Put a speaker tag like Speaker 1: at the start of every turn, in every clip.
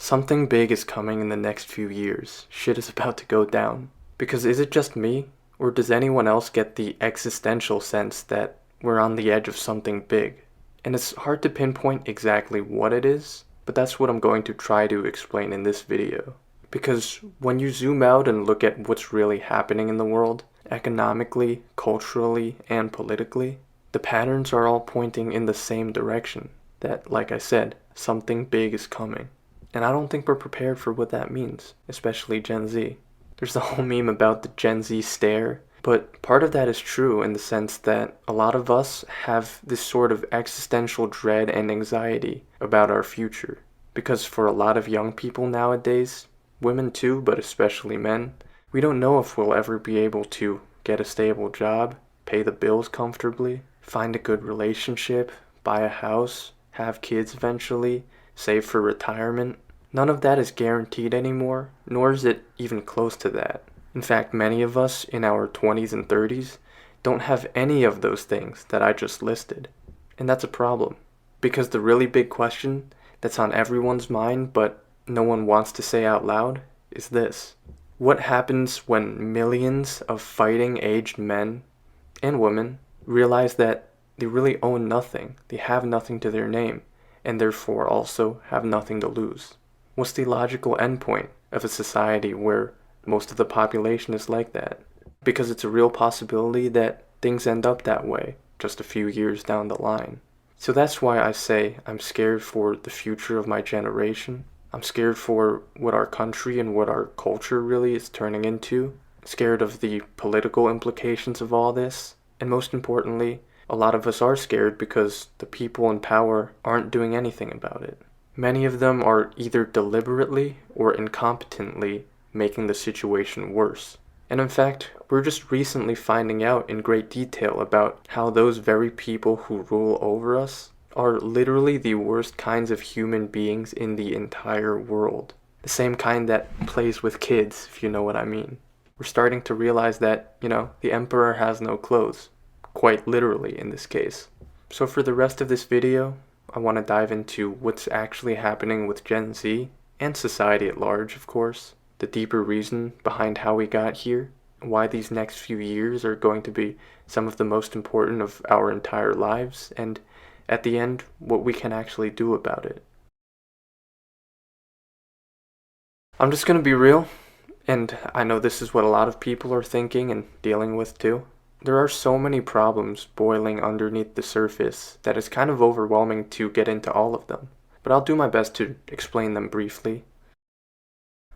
Speaker 1: Something big is coming in the next few years. Shit is about to go down. Because is it just me? Or does anyone else get the existential sense that we're on the edge of something big? And it's hard to pinpoint exactly what it is, but that's what I'm going to try to explain in this video. Because when you zoom out and look at what's really happening in the world, economically, culturally, and politically, the patterns are all pointing in the same direction. That, like I said, something big is coming. And I don't think we're prepared for what that means, especially Gen Z. There's the whole meme about the Gen Z stare, but part of that is true in the sense that a lot of us have this sort of existential dread and anxiety about our future. Because for a lot of young people nowadays, women too, but especially men, we don't know if we'll ever be able to get a stable job, pay the bills comfortably, find a good relationship, buy a house, have kids eventually, save for retirement. None of that is guaranteed anymore, nor is it even close to that. In fact, many of us in our 20s and 30s don't have any of those things that I just listed. And that's a problem, because the really big question that's on everyone's mind but no one wants to say out loud is this. What happens when millions of fighting-aged men and women realize that they really own nothing, they have nothing to their name, and therefore also have nothing to lose? What's the logical endpoint of a society where most of the population is like that? Because it's a real possibility that things end up that way just a few years down the line. So that's why I say I'm scared for the future of my generation. I'm scared for what our country and what our culture really is turning into. Scared of the political implications of all this. And most importantly, a lot of us are scared because the people in power aren't doing anything about it. Many of them are either deliberately or incompetently making the situation worse. And in fact, we're just recently finding out in great detail about how those very people who rule over us are literally the worst kinds of human beings in the entire world. The same kind that plays with kids, if you know what I mean. We're starting to realize that, the emperor has no clothes. Quite literally in this case. So for the rest of this video, I want to dive into what's actually happening with Gen Z, and society at large, of course, the deeper reason behind how we got here, why these next few years are going to be some of the most important of our entire lives, and at the end, what we can actually do about it. I'm just going to be real, and I know this is what a lot of people are thinking and dealing with too. There are so many problems boiling underneath the surface that it's kind of overwhelming to get into all of them. But I'll do my best to explain them briefly.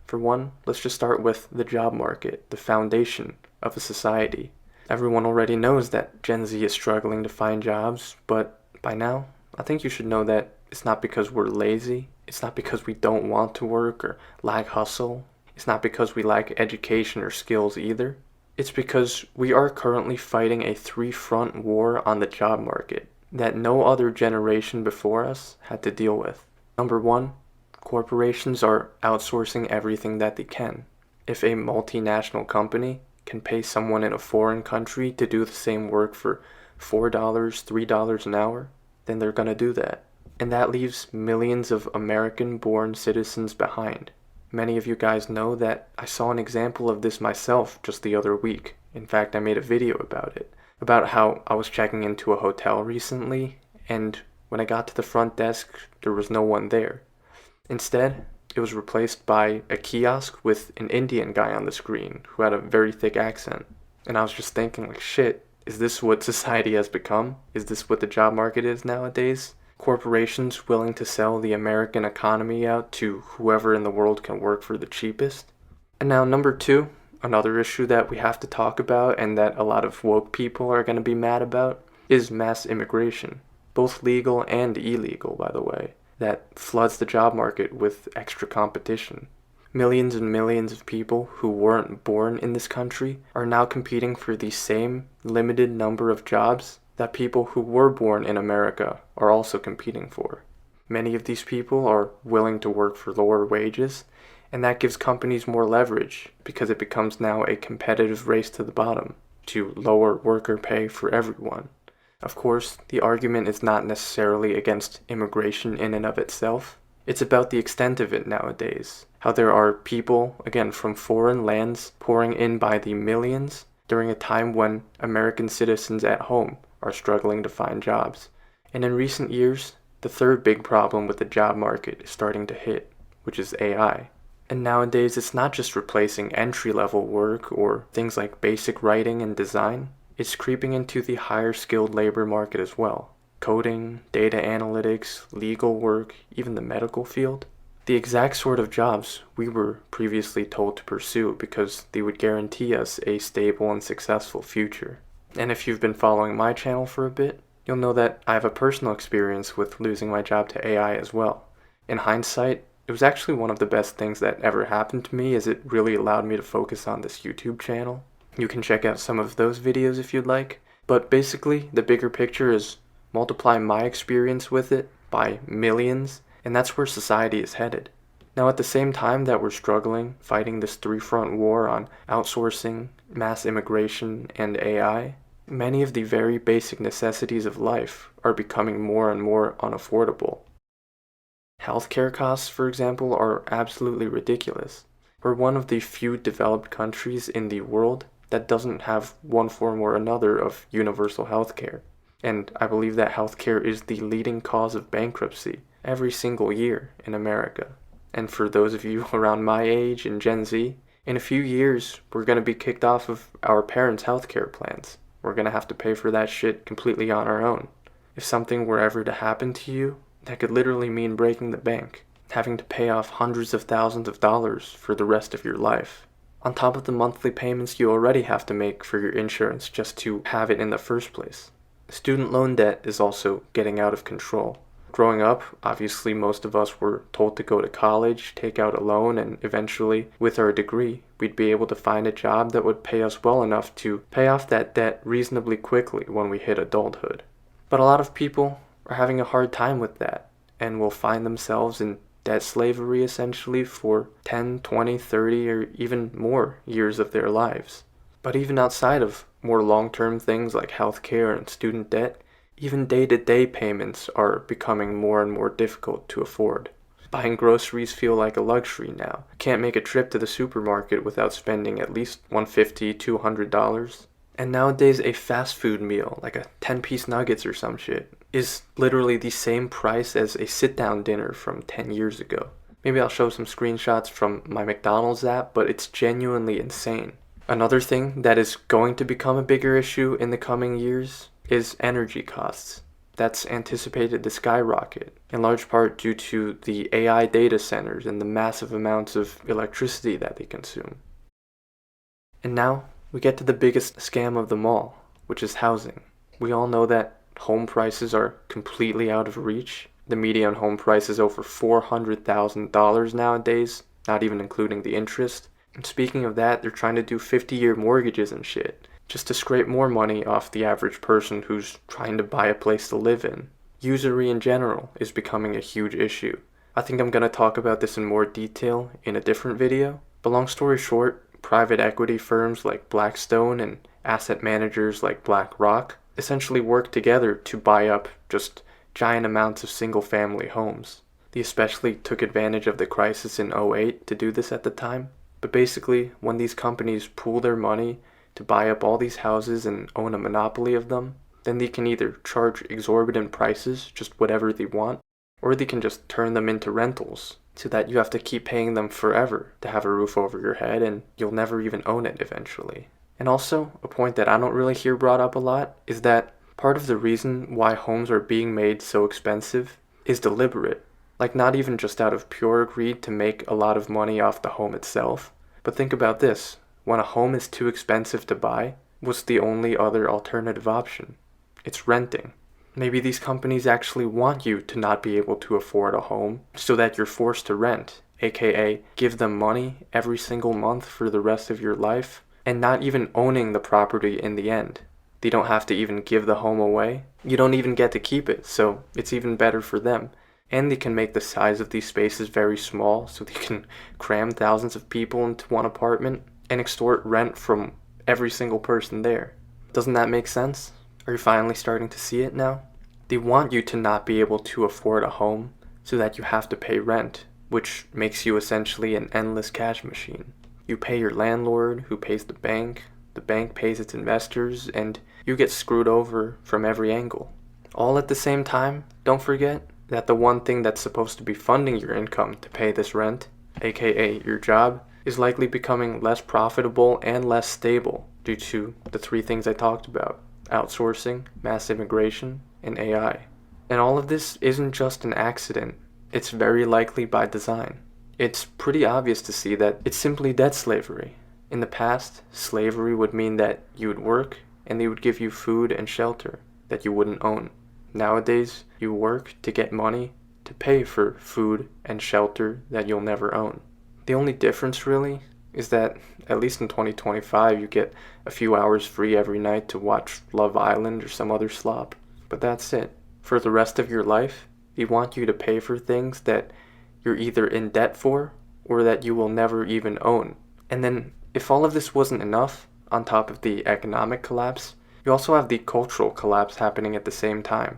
Speaker 1: For one, let's just start with the job market, the foundation of a society. Everyone already knows that Gen Z is struggling to find jobs, but by now, I think you should know that it's not because we're lazy, it's not because we don't want to work or lack hustle, it's not because we lack education or skills either. It's because we are currently fighting a three-front war on the job market that no other generation before us had to deal with. Number one, corporations are outsourcing everything that they can. If a multinational company can pay someone in a foreign country to do the same work for $4, $3 an hour, then they're gonna do that. And that leaves millions of American-born citizens behind. Many of you guys know that I saw an example of this myself just the other week. In fact, I made a video about it. About how I was checking into a hotel recently, and when I got to the front desk, there was no one there. Instead, it was replaced by a kiosk with an Indian guy on the screen who had a very thick accent. And I was just thinking, shit, is this what society has become? Is this what the job market is nowadays? Corporations willing to sell the American economy out to whoever in the world can work for the cheapest. And now number two, another issue that we have to talk about and that a lot of woke people are going to be mad about is mass immigration. Both legal and illegal, by the way, that floods the job market with extra competition. Millions and millions of people who weren't born in this country are now competing for the same limited number of jobs that people who were born in America are also competing for. Many of these people are willing to work for lower wages, and that gives companies more leverage because it becomes now a competitive race to the bottom to lower worker pay for everyone. Of course, the argument is not necessarily against immigration in and of itself. It's about the extent of it nowadays. How there are people, again, from foreign lands pouring in by the millions during a time when American citizens at home are struggling to find jobs. And in recent years, the third big problem with the job market is starting to hit, which is AI. And nowadays, it's not just replacing entry-level work or things like basic writing and design. It's creeping into the higher skilled labor market as well. Coding, data analytics, legal work, even the medical field. The exact sort of jobs we were previously told to pursue because they would guarantee us a stable and successful future. And if you've been following my channel for a bit, you'll know that I have a personal experience with losing my job to AI as well. In hindsight, it was actually one of the best things that ever happened to me, as it really allowed me to focus on this YouTube channel. You can check out some of those videos if you'd like. But basically, the bigger picture is multiply my experience with it by millions, and that's where society is headed. Now, at the same time that we're struggling, fighting this three-front war on outsourcing, mass immigration, and AI, many of the very basic necessities of life are becoming more and more unaffordable. Healthcare costs, for example, are absolutely ridiculous. We're one of the few developed countries in the world that doesn't have one form or another of universal healthcare. And I believe that healthcare is the leading cause of bankruptcy every single year in America. And for those of you around my age and Gen Z, in a few years, we're going to be kicked off of our parents' healthcare plans. We're going to have to pay for that shit completely on our own. If something were ever to happen to you, that could literally mean breaking the bank, having to pay off hundreds of thousands of dollars for the rest of your life, on top of the monthly payments you already have to make for your insurance just to have it in the first place. Student loan debt is also getting out of control. Growing up, obviously most of us were told to go to college, take out a loan, and eventually, with our degree, we'd be able to find a job that would pay us well enough to pay off that debt reasonably quickly when we hit adulthood. But a lot of people are having a hard time with that and will find themselves in debt slavery essentially for 10, 20, 30, or even more years of their lives. But even outside of more long-term things like healthcare and student debt, even day-to-day payments are becoming more and more difficult to afford. Buying groceries feel like a luxury now. Can't make a trip to the supermarket without spending at least $150, $200. And nowadays a fast food meal, like a 10-piece nuggets or some shit, is literally the same price as a sit-down dinner from 10 years ago. Maybe I'll show some screenshots from my McDonald's app, but it's genuinely insane. Another thing that is going to become a bigger issue in the coming years is energy costs. That's anticipated to skyrocket, in large part due to the AI data centers and the massive amounts of electricity that they consume. And now, we get to the biggest scam of them all, which is housing. We all know that home prices are completely out of reach. The median home price is over $400,000 nowadays, not even including the interest. And speaking of that, they're trying to do 50-year mortgages and shit, just to scrape more money off the average person who's trying to buy a place to live in. Usury in general is becoming a huge issue. I think I'm going to talk about this in more detail in a different video, but long story short, private equity firms like Blackstone and asset managers like BlackRock essentially work together to buy up just giant amounts of single-family homes. They especially took advantage of the crisis in '08 to do this at the time. But basically, when these companies pool their money to buy up all these houses and own a monopoly of them, then they can either charge exorbitant prices, just whatever they want, or they can just turn them into rentals, so that you have to keep paying them forever to have a roof over your head and you'll never even own it eventually. And also, a point that I don't really hear brought up a lot is that part of the reason why homes are being made so expensive is deliberate. Like, not even just out of pure greed to make a lot of money off the home itself. But think about this. When a home is too expensive to buy, what's the only other alternative option? It's renting. Maybe these companies actually want you to not be able to afford a home so that you're forced to rent, aka give them money every single month for the rest of your life, and not even owning the property in the end. They don't have to even give the home away. You don't even get to keep it, so it's even better for them. And they can make the size of these spaces very small so they can cram thousands of people into one apartment and extort rent from every single person there. Doesn't that make sense? Are you finally starting to see it now? They want you to not be able to afford a home so that you have to pay rent, which makes you essentially an endless cash machine. You pay your landlord, who pays the bank pays its investors, and you get screwed over from every angle. All at the same time, don't forget that the one thing that's supposed to be funding your income to pay this rent, aka your job, is likely becoming less profitable and less stable due to the three things I talked about: outsourcing, mass immigration, and AI. And all of this isn't just an accident, it's very likely by design. It's pretty obvious to see that it's simply debt slavery. In the past, slavery would mean that you would work and they would give you food and shelter that you wouldn't own. Nowadays, you work to get money to pay for food and shelter that you'll never own. The only difference really is that, at least in 2025, you get a few hours free every night to watch Love Island or some other slop. But that's it. For the rest of your life, they want you to pay for things that you're either in debt for or that you will never even own. And then, if all of this wasn't enough, on top of the economic collapse, you also have the cultural collapse happening at the same time.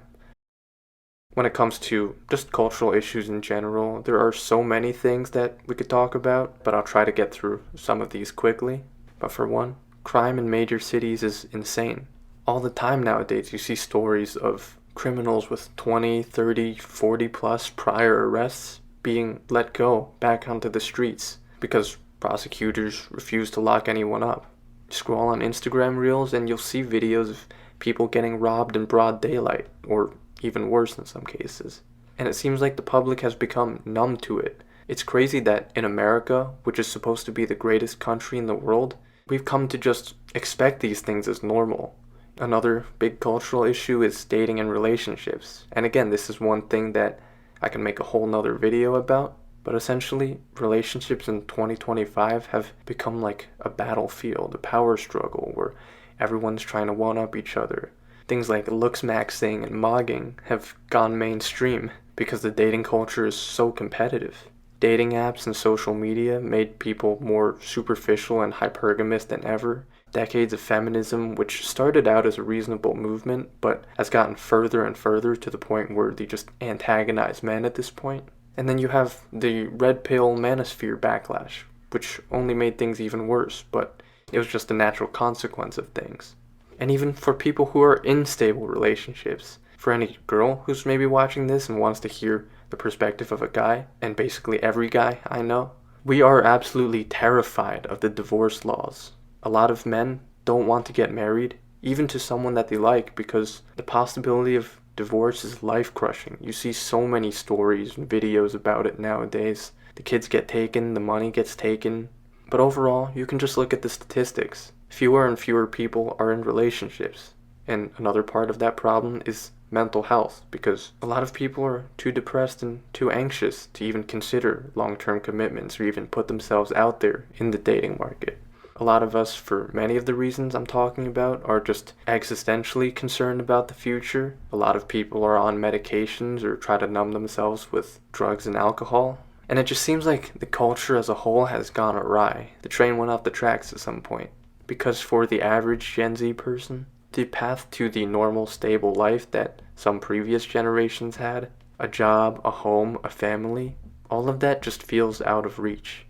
Speaker 1: When it comes to just cultural issues in general, there are so many things that we could talk about, but I'll try to get through some of these quickly. But for one, crime in major cities is insane. All the time nowadays you see stories of criminals with 20, 30, 40 plus prior arrests being let go back onto the streets because prosecutors refuse to lock anyone up. Scroll on Instagram reels and you'll see videos of people getting robbed in broad daylight, or even worse in some cases. And it seems like the public has become numb to it. It's crazy that in America, which is supposed to be the greatest country in the world, we've come to just expect these things as normal. Another big cultural issue is dating and relationships. And again, this is one thing that I can make a whole nother video about. But essentially, relationships in 2025 have become like a battlefield, a power struggle where everyone's trying to one-up each other. Things like looks maxing and mogging have gone mainstream because the dating culture is so competitive. Dating apps and social media made people more superficial and hypergamous than ever. Decades of feminism, which started out as a reasonable movement, but has gotten further and further to the point where they just antagonize men at this point. And then you have the red pill manosphere backlash, which only made things even worse, but it was just a natural consequence of things. And even for people who are in stable relationships, for any girl who's maybe watching this and wants to hear the perspective of a guy, and basically every guy I know, we are absolutely terrified of the divorce laws. A lot of men don't want to get married, even to someone that they like, because the possibility of divorce is life-crushing. You see so many stories and videos about it nowadays. The kids get taken, the money gets taken. But overall, you can just look at the statistics. Fewer and fewer people are in relationships. And another part of that problem is mental health, because a lot of people are too depressed and too anxious to even consider long-term commitments or even put themselves out there in the dating market. A lot of us, for many of the reasons I'm talking about, are just existentially concerned about the future. A lot of people are on medications or try to numb themselves with drugs and alcohol. And it just seems like the culture as a whole has gone awry. The train went off the tracks at some point. Because for the average Gen Z person, the path to the normal, stable life that some previous generations had, a job, a home, a family, all of that just feels out of reach.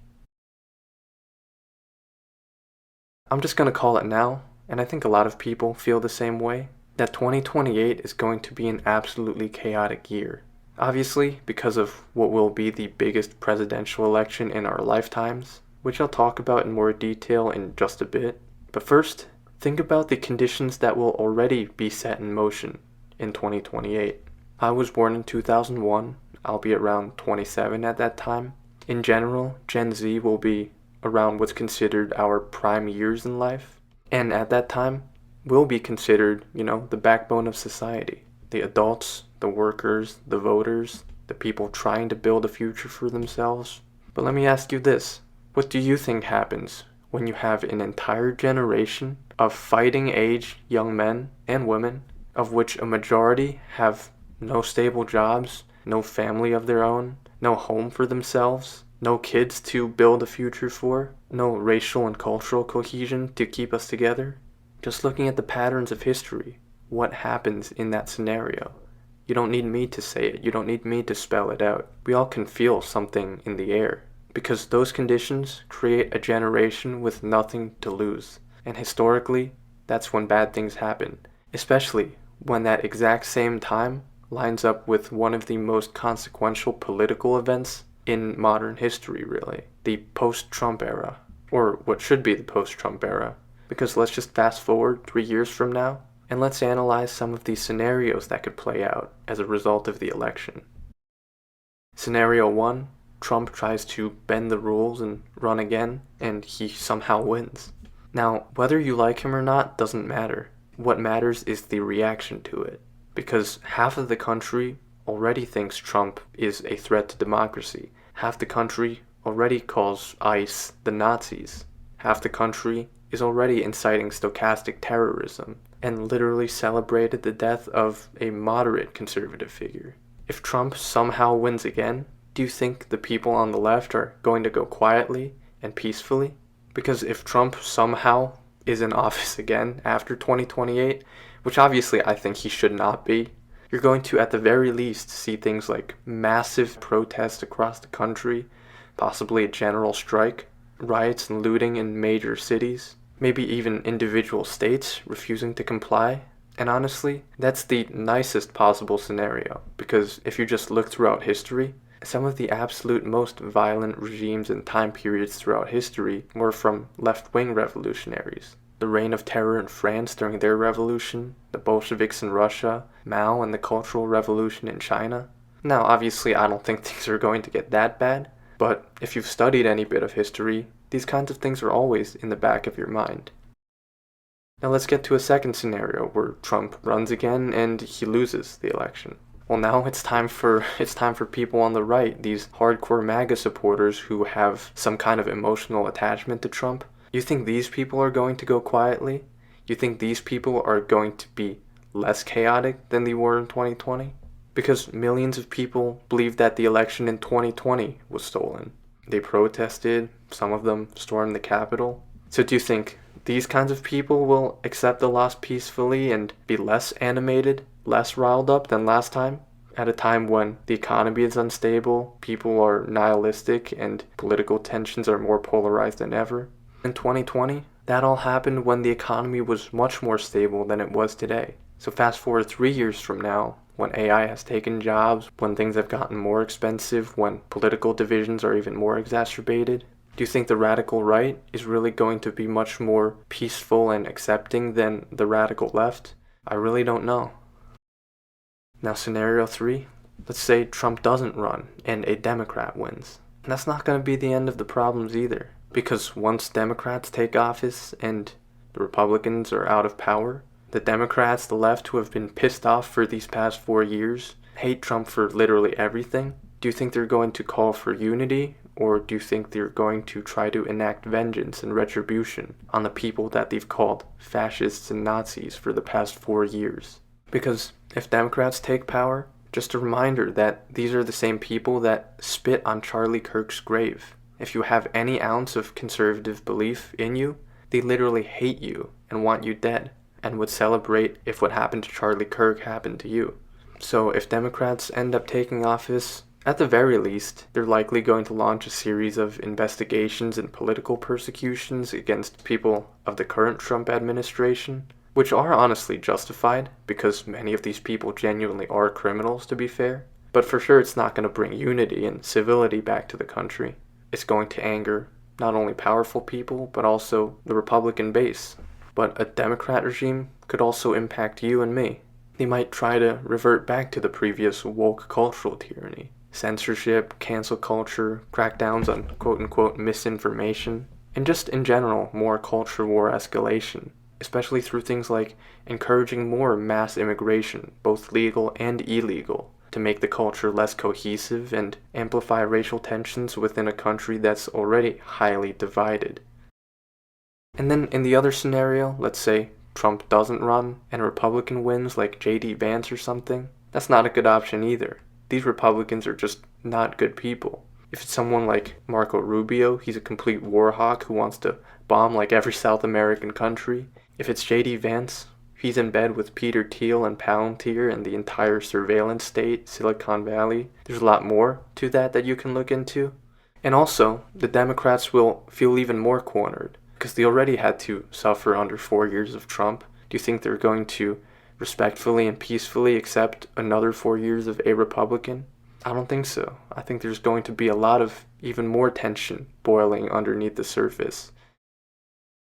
Speaker 1: I'm just going to call it now, and I think a lot of people feel the same way, that 2028 is going to be an absolutely chaotic year. Obviously, because of what will be the biggest presidential election in our lifetimes, which I'll talk about in more detail in just a bit. But first, think about the conditions that will already be set in motion in 2028. I was born in 2001, I'll be around 27 at that time. In general, Gen Z will be around what's considered our prime years in life. And at that time, we'll be considered, the backbone of society. The adults, the workers, the voters, the people trying to build a future for themselves. But let me ask you this. What do you think happens when you have an entire generation of fighting age young men and women, of which a majority have no stable jobs, no family of their own, no home for themselves, no kids to build a future for, no racial and cultural cohesion to keep us together? Just looking at the patterns of history, what happens in that scenario? You don't need me to say it. You don't need me to spell it out. We all can feel something in the air, because those conditions create a generation with nothing to lose. And historically, that's when bad things happen, especially when that exact same time lines up with one of the most consequential political events in modern history, really. The post-Trump era, or what should be the post-Trump era. Because let's just fast forward 3 years from now, and let's analyze some of the scenarios that could play out as a result of the election. Scenario 1, Trump tries to bend the rules and run again, and he somehow wins. Now, whether you like him or not doesn't matter. What matters is the reaction to it, because half of the country already thinks Trump is a threat to democracy. Half the country already calls ICE the Nazis. Half the country is already inciting stochastic terrorism, and literally celebrated the death of a moderate conservative figure. If Trump somehow wins again, do you think the people on the left are going to go quietly and peacefully? Because if Trump somehow is in office again after 2028, which obviously I think he should not be, you're going to at the very least see things like massive protests across the country, possibly a general strike, riots and looting in major cities, maybe even individual states refusing to comply. And honestly, that's the nicest possible scenario, because if you just look throughout history, some of the absolute most violent regimes and time periods throughout history were from left-wing revolutionaries. The reign of terror in France during their revolution, the Bolsheviks in Russia, Mao and the Cultural Revolution in China. Now, obviously, I don't think things are going to get that bad, but if you've studied any bit of history, these kinds of things are always in the back of your mind. Now let's get to a second scenario where Trump runs again and he loses the election. Well, now it's time for people on the right, these hardcore MAGA supporters who have some kind of emotional attachment to Trump. You think these people are going to go quietly? You think these people are going to be less chaotic than they were in 2020? Because millions of people believe that the election in 2020 was stolen. They protested, some of them stormed the Capitol. So do you think these kinds of people will accept the loss peacefully and be less animated, less riled up than last time? At a time when the economy is unstable, people are nihilistic, and political tensions are more polarized than ever? In 2020, that all happened when the economy was much more stable than it was today. So fast forward 3 years from now, when AI has taken jobs, when things have gotten more expensive, when political divisions are even more exacerbated, do you think the radical right is really going to be much more peaceful and accepting than the radical left? I really don't know. Now, scenario 3, let's say Trump doesn't run and a Democrat wins. And that's not going to be the end of the problems either, because once Democrats take office and the Republicans are out of power, the Democrats, the left, who have been pissed off for these past 4 years, hate Trump for literally everything. Do you think they're going to call for unity, or do you think they're going to try to enact vengeance and retribution on the people that they've called fascists and Nazis for the past 4 years? Because if Democrats take power, just a reminder that these are the same people that spit on Charlie Kirk's grave. If you have any ounce of conservative belief in you, they literally hate you and want you dead, and would celebrate if what happened to Charlie Kirk happened to you. So if Democrats end up taking office, at the very least, they're likely going to launch a series of investigations and political persecutions against people of the current Trump administration, which are honestly justified, because many of these people genuinely are criminals, to be fair. But for sure, it's not going to bring unity and civility back to the country. It's going to anger not only powerful people, but also the Republican base. But a Democrat regime could also impact you and me. They might try to revert back to the previous woke cultural tyranny. Censorship, cancel culture, crackdowns on quote-unquote misinformation, and just in general more culture war escalation, especially through things like encouraging more mass immigration, both legal and illegal, to make the culture less cohesive and amplify racial tensions within a country that's already highly divided. And then in the other scenario, let's say Trump doesn't run and a Republican wins like J.D. Vance or something, that's not a good option either. These Republicans are just not good people. If it's someone like Marco Rubio, he's a complete war hawk who wants to bomb like every South American country. If it's J.D. Vance, He's in bed with Peter Thiel and Palantir and the entire surveillance state, Silicon Valley. There's a lot more to that you can look into. And also, the Democrats will feel even more cornered because they already had to suffer under 4 years of Trump. Do you think they're going to respectfully and peacefully accept another 4 years of a Republican? I don't think so. I think there's going to be a lot of even more tension boiling underneath the surface.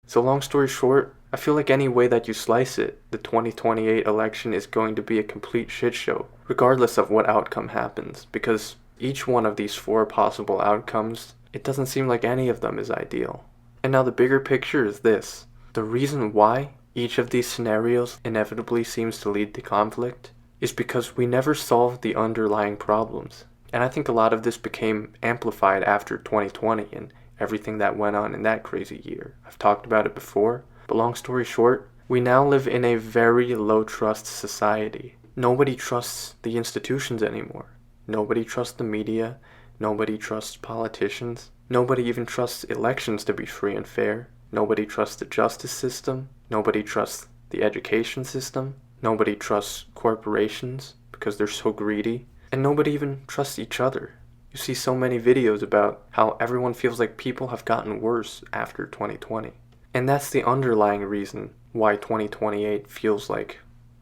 Speaker 1: So long story short, I feel like any way that you slice it, the 2028 election is going to be a complete shit show, regardless of what outcome happens, because each one of these 4 possible outcomes, it doesn't seem like any of them is ideal. And now the bigger picture is this. The reason why each of these scenarios inevitably seems to lead to conflict is because we never solved the underlying problems. And I think a lot of this became amplified after 2020 and everything that went on in that crazy year. I've talked about it before, but long story short, we now live in a very low trust society. Nobody trusts the institutions anymore. Nobody trusts the media. Nobody trusts politicians. Nobody even trusts elections to be free and fair. Nobody trusts the justice system. Nobody trusts the education system. Nobody trusts corporations because they're so greedy. And nobody even trusts each other. You see so many videos about how everyone feels like people have gotten worse after 2020. And that's the underlying reason why 2028 feels like,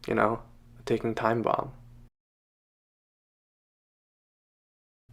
Speaker 1: a ticking time bomb.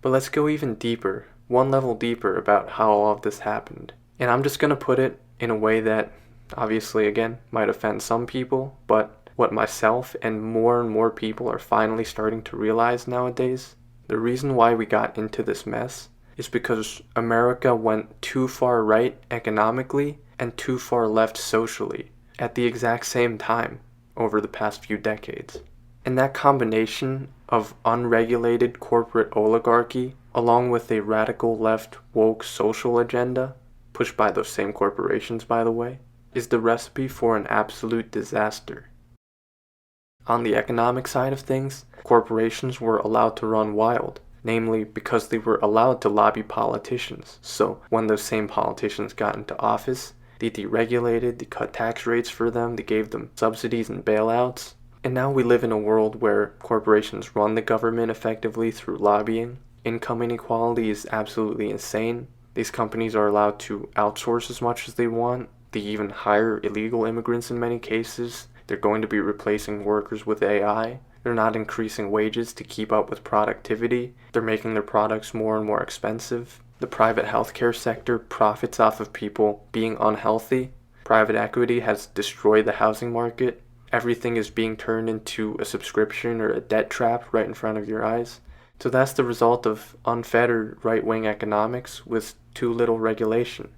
Speaker 1: But let's go even deeper, one level deeper about how all of this happened. And I'm just going to put it in a way that, obviously, again, might offend some people, but what myself and more people are finally starting to realize nowadays, the reason why we got into this mess is because America went too far right economically and too far left socially at the exact same time over the past few decades. And that combination of unregulated corporate oligarchy, along with a radical left woke social agenda, pushed by those same corporations by the way, is the recipe for an absolute disaster. On the economic side of things, corporations were allowed to run wild, namely because they were allowed to lobby politicians. So when those same politicians got into office, they deregulated, they cut tax rates for them, they gave them subsidies and bailouts. And now we live in a world where corporations run the government effectively through lobbying. Income inequality is absolutely insane. These companies are allowed to outsource as much as they want. They even hire illegal immigrants in many cases. They're going to be replacing workers with AI. They're not increasing wages to keep up with productivity. They're making their products more and more expensive. The private healthcare sector profits off of people being unhealthy. Private equity has destroyed the housing market. Everything is being turned into a subscription or a debt trap right in front of your eyes. So that's the result of unfettered right-wing economics with too little regulation.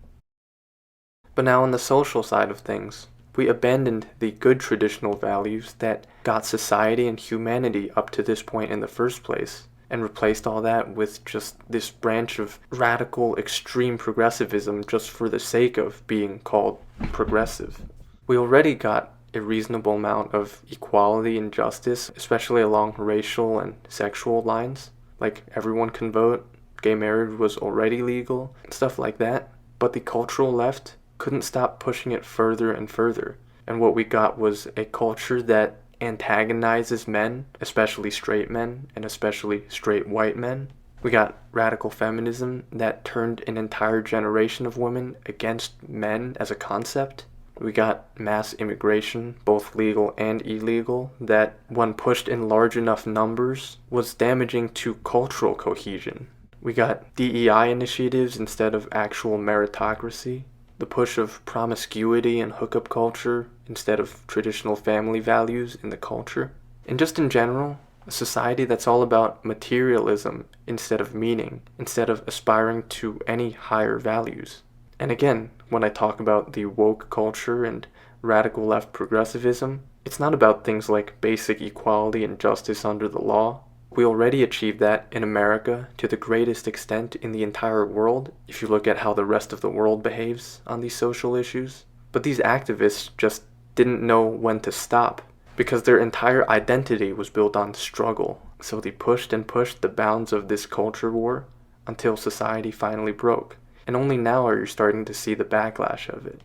Speaker 1: But now on the social side of things, we abandoned the good traditional values that got society and humanity up to this point in the first place, and replaced all that with just this branch of radical extreme progressivism just for the sake of being called progressive. We already got a reasonable amount of equality and justice, especially along racial and sexual lines. Like everyone can vote, gay marriage was already legal, stuff like that. But the cultural left couldn't stop pushing it further and further. And what we got was a culture that antagonizes men, especially straight men, and especially straight white men. We got radical feminism that turned an entire generation of women against men as a concept. We got mass immigration, both legal and illegal, that when pushed in large enough numbers was damaging to cultural cohesion. We got DEI initiatives instead of actual meritocracy, the push of promiscuity and hookup culture instead of traditional family values in the culture, and just in general, a society that's all about materialism instead of meaning, instead of aspiring to any higher values. And again, when I talk about the woke culture and radical left progressivism, it's not about things like basic equality and justice under the law. We already achieved that in America to the greatest extent in the entire world, if you look at how the rest of the world behaves on these social issues. But these activists just didn't know when to stop, because their entire identity was built on struggle. So they pushed and pushed the bounds of this culture war until society finally broke. And only now are you starting to see the backlash of it.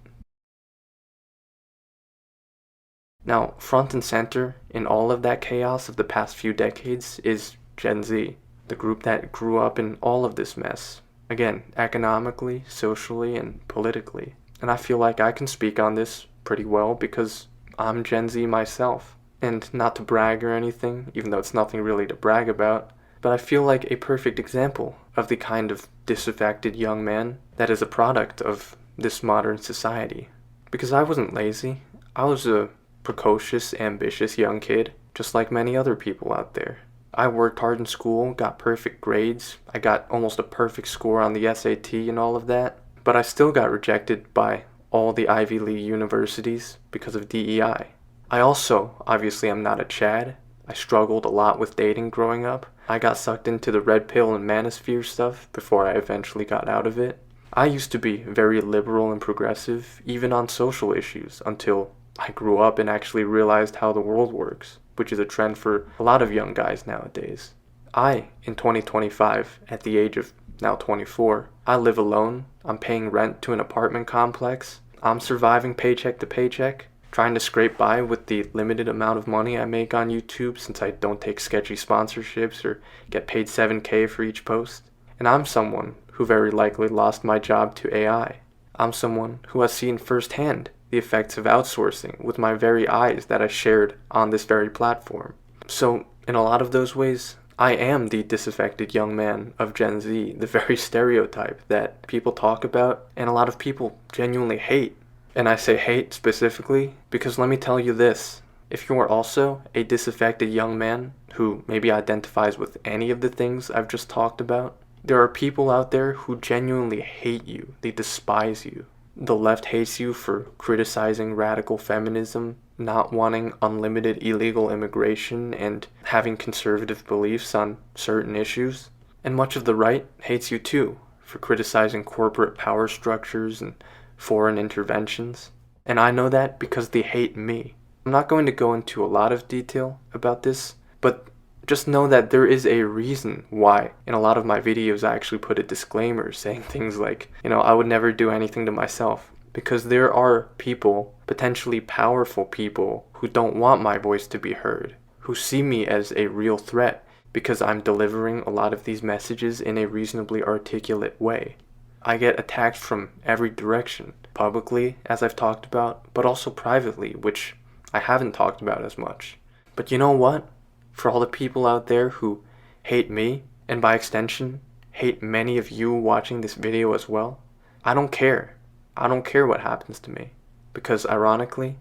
Speaker 1: Now, front and center in all of that chaos of the past few decades is Gen Z, the group that grew up in all of this mess. Again, economically, socially, and politically. And I feel like I can speak on this pretty well because I'm Gen Z myself. And not to brag or anything, even though it's nothing really to brag about, but I feel like a perfect example of the kind of disaffected young man that is a product of this modern society. Because I wasn't lazy. I was a precocious, ambitious young kid, just like many other people out there. I worked hard in school, got perfect grades, I got almost a perfect score on the SAT and all of that, but I still got rejected by all the Ivy League universities because of DEI. I also, obviously, am not a Chad. I struggled a lot with dating growing up. I got sucked into the red pill and manosphere stuff before I eventually got out of it. I used to be very liberal and progressive, even on social issues, until I grew up and actually realized how the world works, which is a trend for a lot of young guys nowadays. In 2025, at the age of now 24, I live alone. I'm paying rent to an apartment complex. I'm surviving paycheck to paycheck, trying to scrape by with the limited amount of money I make on YouTube since I don't take sketchy sponsorships or get paid 7K for each post. And I'm someone who very likely lost my job to AI. I'm someone who has seen firsthand the effects of outsourcing with my very eyes that I shared on this very platform. So, in a lot of those ways, I am the disaffected young man of Gen Z, the very stereotype that people talk about and a lot of people genuinely hate. And I say hate specifically because let me tell you this. If you are also a disaffected young man who maybe identifies with any of the things I've just talked about, there are people out there who genuinely hate you. They despise you. The left hates you for criticizing radical feminism, not wanting unlimited illegal immigration, and having conservative beliefs on certain issues. And much of the right hates you too for criticizing corporate power structures and foreign interventions. And I know that because they hate me. I'm not going to go into a lot of detail about this, but just know that there is a reason why in a lot of my videos I actually put a disclaimer saying things like, I would never do anything to myself. Because there are people, potentially powerful people, who don't want my voice to be heard, who see me as a real threat because I'm delivering a lot of these messages in a reasonably articulate way. I get attacked from every direction, publicly, as I've talked about, but also privately, which I haven't talked about as much. But you know what? For all the people out there who hate me, and by extension, hate many of you watching this video as well, I don't care. I don't care what happens to me. Because ironically,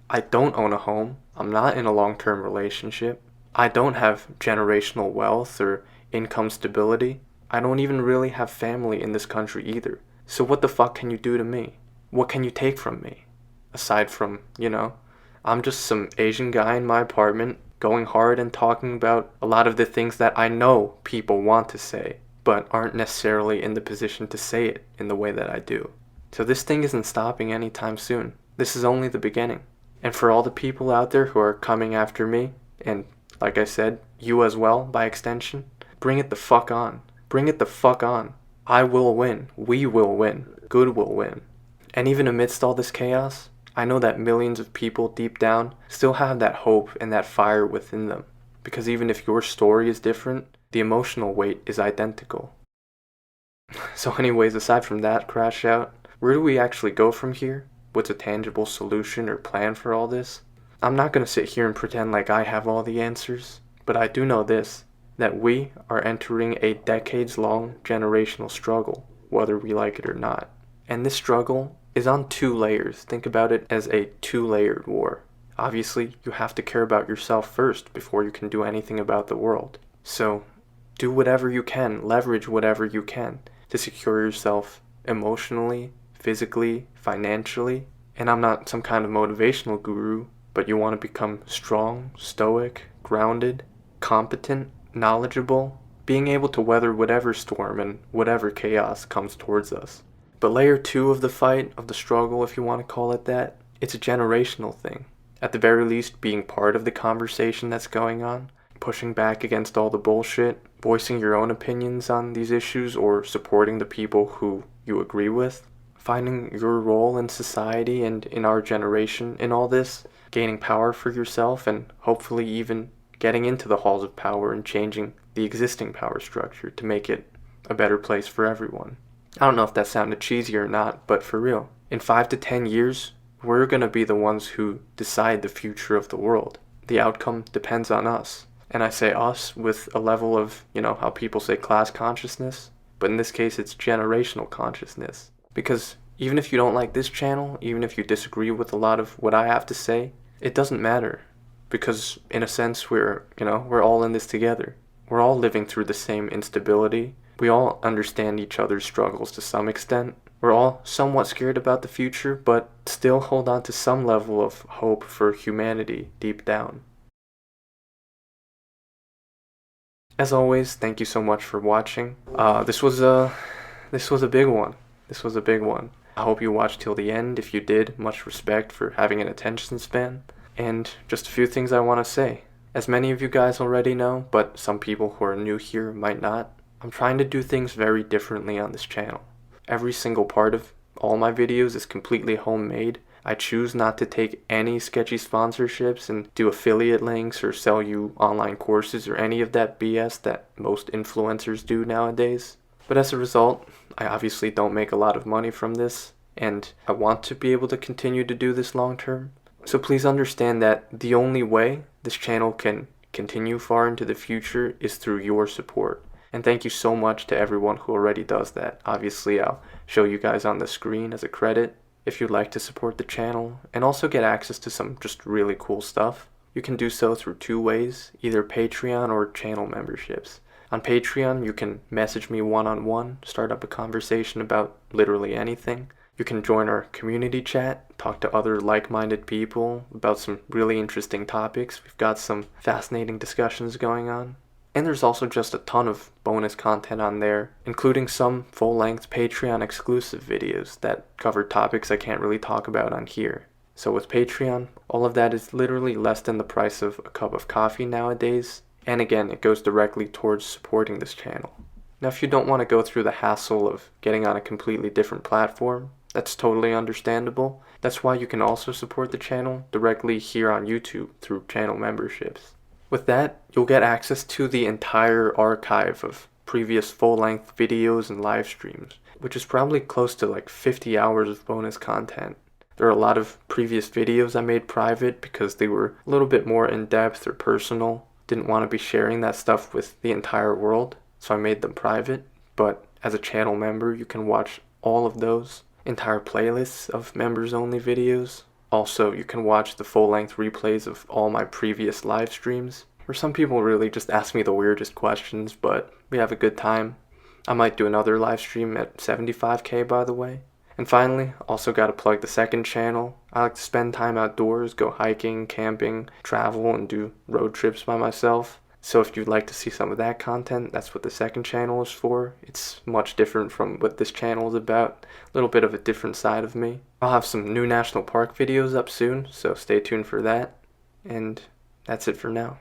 Speaker 1: I don't own a home, I'm not in a long-term relationship, I don't have generational wealth or income stability, I don't even really have family in this country either. So what the fuck can you do to me? What can you take from me? Aside from, I'm just some Asian guy in my apartment going hard and talking about a lot of the things that I know people want to say, but aren't necessarily in the position to say it in the way that I do. So this thing isn't stopping anytime soon. This is only the beginning. And for all the people out there who are coming after me, and like I said, you as well by extension, bring it the fuck on. Bring it the fuck on. I will win. We will win. Good will win. And even amidst all this chaos, I know that millions of people deep down still have that hope and that fire within them. Because even if your story is different, the emotional weight is identical. So anyways, aside from that crash out, where do we actually go from here? What's a tangible solution or plan for all this? I'm not going to sit here and pretend like I have all the answers, but I do know this, that we are entering a decades-long generational struggle, whether we like it or not. And this struggle is on two layers. Think about it as a two-layered war. Obviously, you have to care about yourself first before you can do anything about the world. So, do whatever you can, leverage whatever you can to secure yourself emotionally, physically, financially. And I'm not some kind of motivational guru, but you want to become strong, stoic, grounded, competent, knowledgeable, being able to weather whatever storm and whatever chaos comes towards us. But layer 2 of the fight, of the struggle if you want to call it that, it's a generational thing. At the very least, being part of the conversation that's going on, pushing back against all the bullshit, voicing your own opinions on these issues, or supporting the people who you agree with. finding your role in society and in our generation in all this, gaining power for yourself, and hopefully even getting into the halls of power and changing the existing power structure to make it a better place for everyone. I don't know if that sounded cheesy or not, but for real, in 5 to 10 years, we're going to be the ones who decide the future of the world. The outcome depends on us. And I say us with a level of, how people say class consciousness, but in this case it's generational consciousness. Because even if you don't like this channel, even if you disagree with a lot of what I have to say, it doesn't matter. Because in a sense we're all in this together. We're all living through the same instability. We all understand each other's struggles to some extent. We're all somewhat scared about the future, but still hold on to some level of hope for humanity deep down. As always, thank you so much for watching. This was a big one. This was a big one. I hope you watched till the end. If you did, much respect for having an attention span. And just a few things I want to say. As many of you guys already know, but some people who are new here might not, I'm trying to do things very differently on this channel. Every single part of all my videos is completely homemade. I choose not to take any sketchy sponsorships and do affiliate links or sell you online courses or any of that BS that most influencers do nowadays. But as a result, I obviously don't make a lot of money from this, and I want to be able to continue to do this long term. So please understand that the only way this channel can continue far into the future is through your support. And thank you so much to everyone who already does that. Obviously, I'll show you guys on the screen as a credit. If you'd like to support the channel and also get access to some just really cool stuff, you can do so through 2 ways, either Patreon or channel memberships. On Patreon, you can message me one-on-one, start up a conversation about literally anything. You can join our community chat, talk to other like-minded people about some really interesting topics. We've got some fascinating discussions going on. And there's also just a ton of bonus content on there, including some full-length Patreon exclusive videos that cover topics I can't really talk about on here. So with Patreon, all of that is literally less than the price of a cup of coffee nowadays, and again, it goes directly towards supporting this channel. Now if you don't want to go through the hassle of getting on a completely different platform, that's totally understandable. That's why you can also support the channel directly here on YouTube through channel memberships. With that, you'll get access to the entire archive of previous full-length videos and live streams, which is probably close to like 50 hours of bonus content. There are a lot of previous videos I made private because they were a little bit more in-depth or personal. Didn't want to be sharing that stuff with the entire world, so I made them private. But as a channel member, you can watch all of those entire playlists of members-only videos. Also, you can watch the full-length replays of all my previous live streams, where some people really just ask me the weirdest questions, but we have a good time. I might do another live stream at 75K, by the way. And finally, also gotta plug the second channel. I like to spend time outdoors, go hiking, camping, travel, and do road trips by myself. So if you'd like to see some of that content, that's what the second channel is for. It's much different from what this channel is about. A little bit of a different side of me. I'll have some new national park videos up soon, so stay tuned for that. And that's it for now.